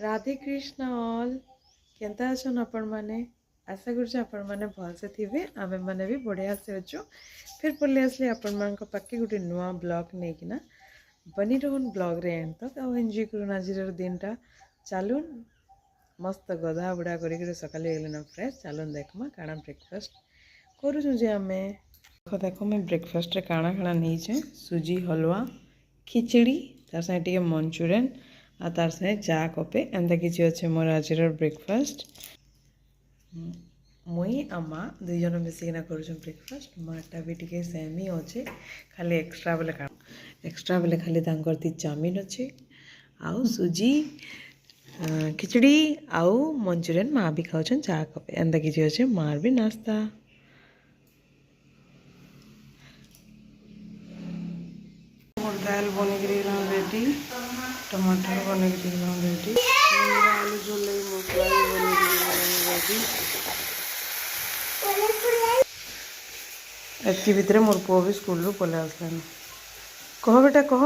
Radhe Krishna all Kenta अछन आपण माने। आशा करूँ आपण माने भल से थिबे। आमे माने भी बढ़िया से अच्छो। फिर पल्ले असली आपण मान को पक्के गुटे नुआ ब्लॉग नहीं कि ना बनी रहन ब्लॉग रे एंड तक आ एंजॉय करूँ आज दिन टा चलून मस्त गधा बुढ़ा कर सकाले गले ना फ्रेश चलून देखमा काना ब्रेकफास्ट करूँ जे आमे देखो मैं ब्रेकफास्ट रे काना खाना नहीं छे सुजी हलवा खिचड़ी तार संगे मंचूरियन आ तार संगे चा कपे एंता किसी अच्छे मोर आज ब्रेकफास्ट मुई आ माँ दुई जन मिसिकिना करूँ ब्रेकफास्ट माटा भी टी सेम ही अच्छे खाली एक्स्ट्रा बेले खाली दी चाउमिन अच्छे आउ सुजी खिचड़ी आउ मंचूरियन माँ भी खाऊन चा कपे एंता किसी अच्छे मार भी नाश्ता दाल बनिक रेडी टमाटर बनिक रेडी आलू झोल मसला भी बनिक रेडी एतकी भितर मोर पुओ भी स्कूल पलि आसलान कह बेटा कह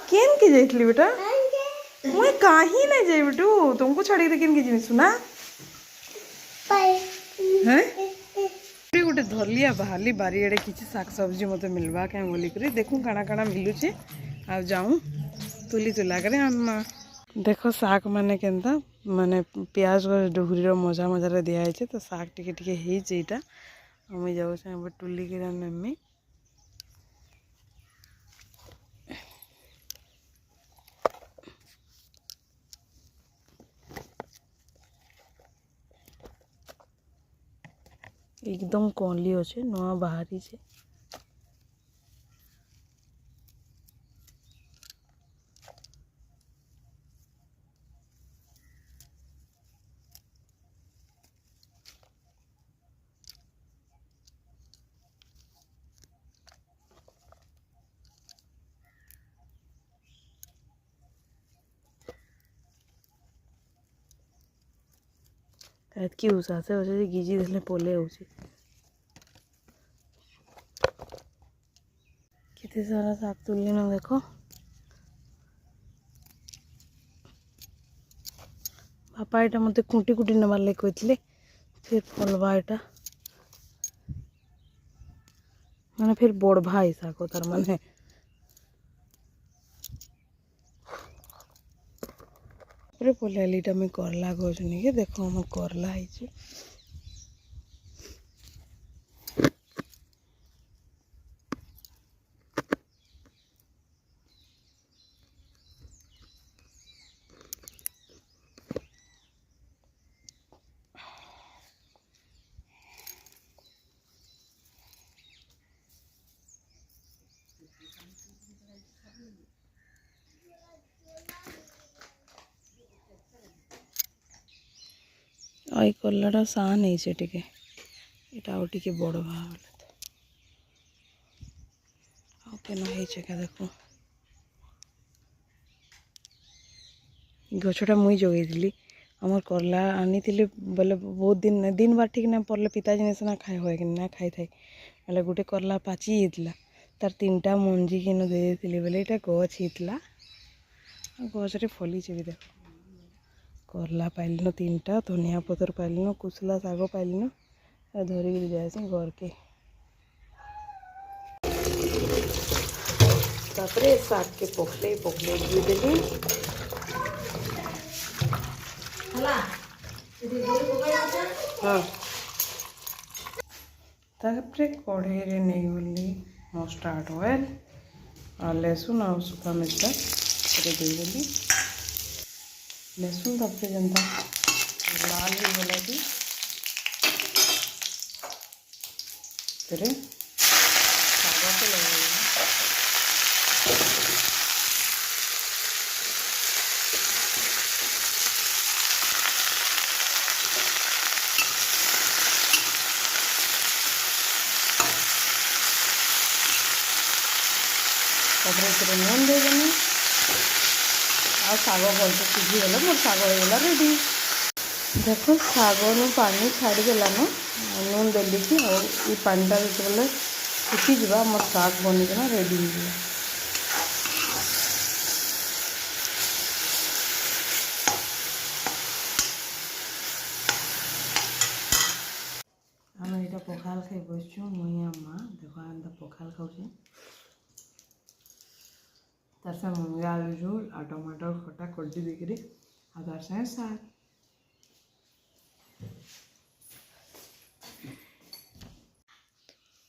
केन के जाइली बेटा मुई कहीं नहीं जाई बेटू तुमको छाड़ी केन के जिमी सुना हैं गोटे धरलिया बाहरली बारियाड़े किसी शाक सब्जी मत मिलवा क्या बोलिक देखूँ काଣା काଣା मिलूचे आ जाऊँ तुली तुला करे देख शाक माने केनता माने प्याज और डुहरी मजा मजा दिखाई तो शाक टिके टिके होईटा मुझे जाऊँ टुली के नेमी एकदम कौनली अच्छे नुआ बाहरी छे की उषा से अच्छे गिजी देले पोले होचे कितने सारा शाक तुल्ली ना देखो बापा यहाँ मत खुंटी खुंटी नबार लगे कहते फिर फलवा यहाँ मैंने फिर बड़ भाई शाक तार माने पलैलीटा मुझे करला कहनी कि देख मोर करला है आई कलाटा सा नहीं टे यहाँ आउ टे बड़ भाव क्या देख गछटा मुई जगेली आमर करला आनी बोले बहुत दिन दिन बार ठीक ना पड़े पिता जिनिस ना खाए हुए कि ना खाई थाई बोले गोटे करला पाची जाता तार 3टा मंजी कि दे बोले यहाँ गछ होता गचरे फली भी देख करला पाइलिन 3टा धनिया पतर पाइलिन कुसला शाग पाइलिन धरिक जाए घर के तापरे शाग के पकड़े देदेली हाँ तापरे कढ़े नहीं गली मस्टार्ड ऑयल और लहसुन और सुखा मिर्चा देदेली लहसुन तापरे जनता लाल हो गला कि फिर शाग को लगे नून देदेनी आ शाग भलसे सीझीगले मोर शाग होगा रेडी देखो शाग पानी छाड़देलान नून देली कि पानीटा जो फुटीजा मोर शाग बनिकना रेडी हो ବସିଛୁ ମୁଇଁ ଆଉ ମା ଦେଖ ଏନ୍ତା ପଖାଲ ଖାଉଛେ ତାର ସାଙ୍ଗେ ମୁନଗା ଆଳୁ ଝୋଳ ଆଉ ଟମାଟର ଖଟା କଡି ଦେଇକିରି ଆଉ ତାର ସାଙ୍ଗେ ଶାଗ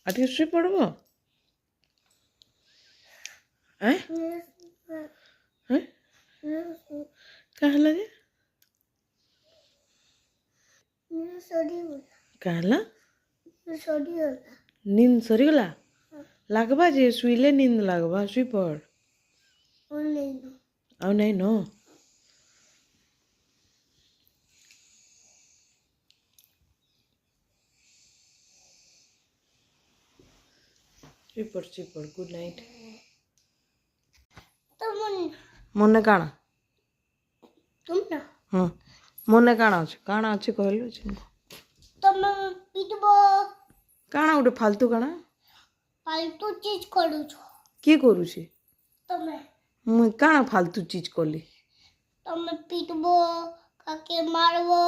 ଆଉ ଟିକେ ଶୋଇ ପଡବ କାଁ ହେଲା ଯେ କାଁ ହେଲା ନିନ୍the ସରିଗଲା লাগবা যে শুইলে নিন্দ লাগবা শুই পড় ଆଉ ନାଇଁ ନ ଶୋଇ ପଡ ଗୁଡ୍ ନାଇଟ୍ ମନେ କାଣା ହଁ ମନେ କାଣା ଅଛି କହିଲୁ କାଣା ଗୋଟେ ଫାଲତୁ କାଣା फालतू चीज करू छो କିଏ କରୁଛି तमे ମୁଇଁ କାଣା ଫାଲତୁ ଚିଜ କଲି तमे पीटबो काके मारबो